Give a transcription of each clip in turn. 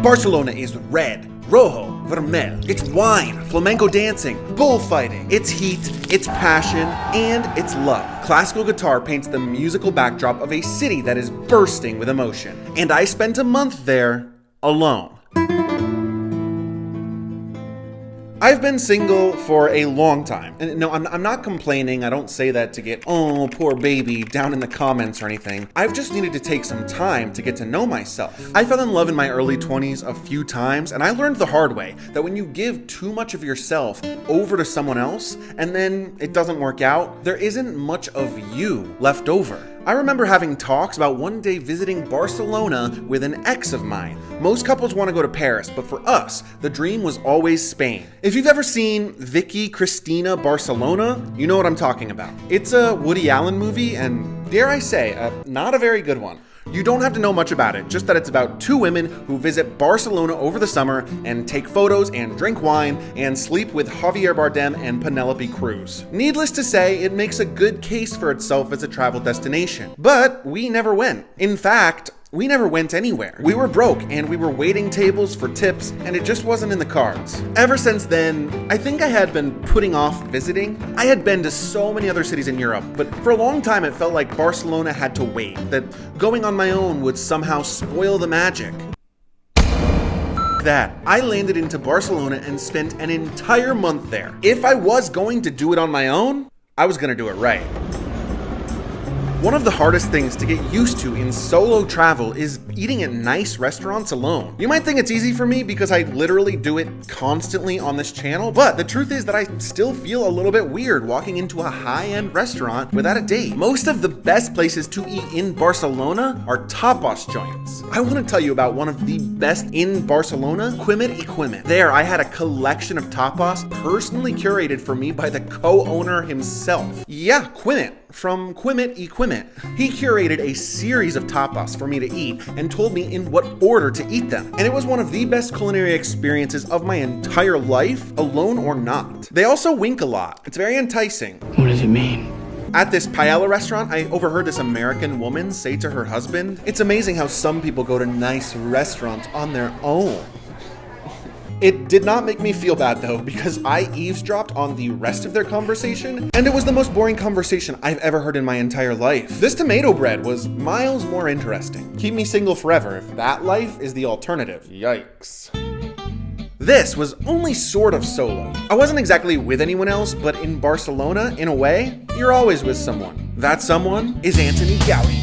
Barcelona is red, rojo, vermel. It's wine, flamenco dancing, bullfighting. It's heat, it's passion, and it's love. Classical guitar paints the musical backdrop of a city that is bursting with emotion. And I spent a month there alone. I've been single for a long time. And no, I'm not complaining. I don't say that to get, oh, poor baby, down in the comments or anything. I've just needed to take some time to get to know myself. I fell in love in my early 20s a few times, and I learned the hard way that when you give too much of yourself over to someone else, and then it doesn't work out, there isn't much of you left over. I remember having talks about one day visiting Barcelona with an ex of mine. Most couples want to go to Paris, but for us, the dream was always Spain. If you've ever seen Vicky Cristina Barcelona, you know what I'm talking about. It's a Woody Allen movie, and dare I say, not a very good one. You don't have to know much about it, just that it's about two women who visit Barcelona over the summer and take photos and drink wine and sleep with Javier Bardem and Penelope Cruz. Needless to say, it makes a good case for itself as a travel destination. But we never went. In fact, we never went anywhere. We were broke and we were waiting tables for tips, and it just wasn't in the cards. Ever since then, I think I had been putting off visiting. I had been to so many other cities in Europe, but for a long time it felt like Barcelona had to wait, that going on my own would somehow spoil the magic. That. I landed into Barcelona and spent an entire month there. If I was going to do it on my own, I was gonna do it right. One of the hardest things to get used to in solo travel is eating at nice restaurants alone. You might think it's easy for me because I literally do it constantly on this channel, but the truth is that I still feel a little bit weird walking into a high-end restaurant without a date. Most of the best places to eat in Barcelona are tapas joints. I want to tell you about one of the best in Barcelona, Quimet y Quimet. There, I had a collection of tapas personally curated for me by the co-owner himself. Yeah, Quimet. From Quimet y Quimet. He curated a series of tapas for me to eat and told me in what order to eat them. And it was one of the best culinary experiences of my entire life, alone or not. They also wink a lot. It's very enticing. What does it mean? At this paella restaurant, I overheard this American woman say to her husband, "It's amazing how some people go to nice restaurants on their own." It did not make me feel bad though, because I eavesdropped on the rest of their conversation, and it was the most boring conversation I've ever heard in my entire life. This tomato bread was miles more interesting. Keep me single forever if that life is the alternative. Yikes. This was only sort of solo. I wasn't exactly with anyone else, but in Barcelona, in a way, you're always with someone. That someone is Antoni Gaudí.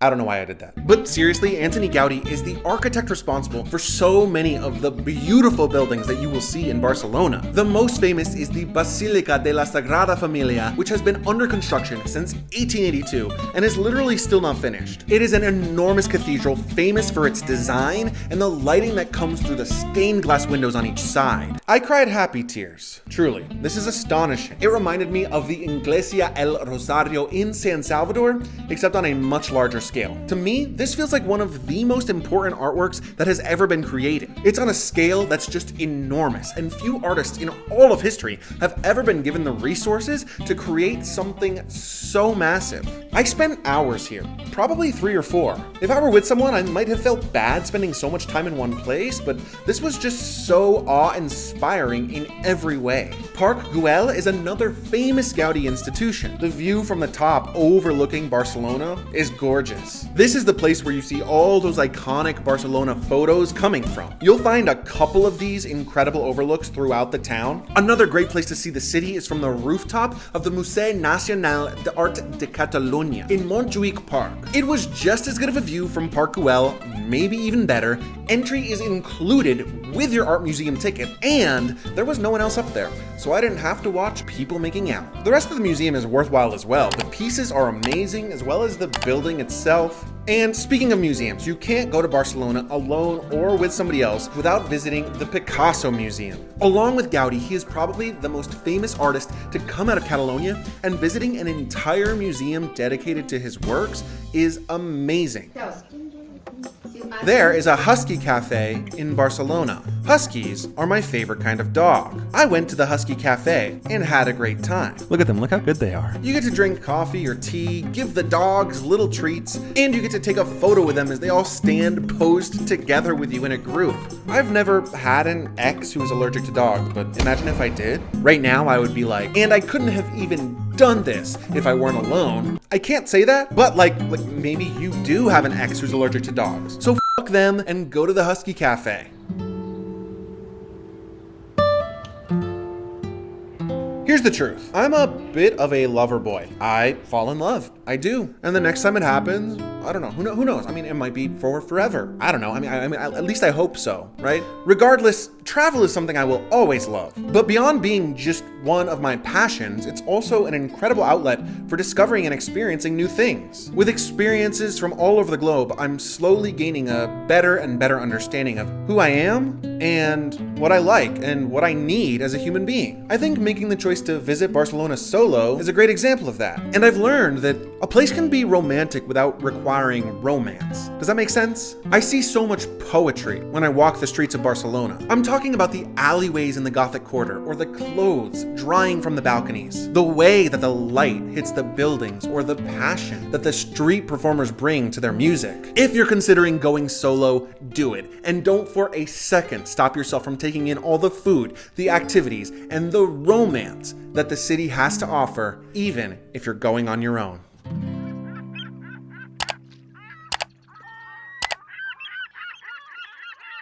I don't know why I did that. But seriously, Antoni Gaudí is the architect responsible for so many of the beautiful buildings that you will see in Barcelona. The most famous is the Basilica de la Sagrada Familia, which has been under construction since 1882 and is literally still not finished. It is an enormous cathedral famous for its design and the lighting that comes through the stained glass windows on each side. I cried happy tears. Truly, this is astonishing. It reminded me of the Iglesia El Rosario in San Salvador, except on a much larger scale. To me, this feels like one of the most important artworks that has ever been created. It's on a scale that's just enormous, and few artists in all of history have ever been given the resources to create something so massive. I spent hours here, probably 3 or 4. If I were with someone, I might have felt bad spending so much time in one place, but this was just so awe-inspiring in every way. Park Güell is another famous Gaudí institution. The view from the top overlooking Barcelona is gorgeous. This is the place where you see all those iconic Barcelona photos coming from. You'll find a couple of these incredible overlooks throughout the town. Another great place to see the city is from the rooftop of the Museu Nacional d'Art de Catalunya in Montjuïc Park. It was just as good of a view from Park Güell, maybe even better. Entry is included with your art museum ticket, and there was no one else up there, so I didn't have to watch people making out. The rest of the museum is worthwhile as well. The pieces are amazing, as well as the building itself. And speaking of museums, you can't go to Barcelona alone or with somebody else without visiting the Picasso Museum. Along with Gaudí, he is probably the most famous artist to come out of Catalonia, and visiting an entire museum dedicated to his works is amazing. There is a husky cafe in Barcelona. Huskies are my favorite kind of dog. I went to the Husky Cafe and had a great time. Look at them, look how good they are. You get to drink coffee or tea, give the dogs little treats, and you get to take a photo with them as they all stand posed together with you in a group. I've never had an ex who was allergic to dogs, but imagine if I did. Right now I would be like, and I couldn't have even done this if I weren't alone. I can't say that, but like maybe you do have an ex who's allergic to dogs. So fuck them and go to the Husky Cafe. Here's the truth. I'm a bit of a lover boy. I fall in love. I do. And the next time it happens, I don't know. Who knows? I mean, it might be for forever. I don't know. I mean, at least I hope so, right? Regardless, travel is something I will always love. But beyond being just one of my passions, it's also an incredible outlet for discovering and experiencing new things. With experiences from all over the globe, I'm slowly gaining a better and better understanding of who I am and what I like and what I need as a human being. I think making the choice to visit Barcelona Solo is a great example of that. And I've learned that a place can be romantic without requiring romance. Does that make sense? I see so much poetry when I walk the streets of Barcelona. I'm talking about the alleyways in the Gothic Quarter, or the clothes drying from the balconies, the way that the light hits the buildings, or the passion that the street performers bring to their music. If you're considering going solo, do it. And don't for a second stop yourself from taking in all the food, the activities, and the romance that the city has to offer, even if you're going on your own.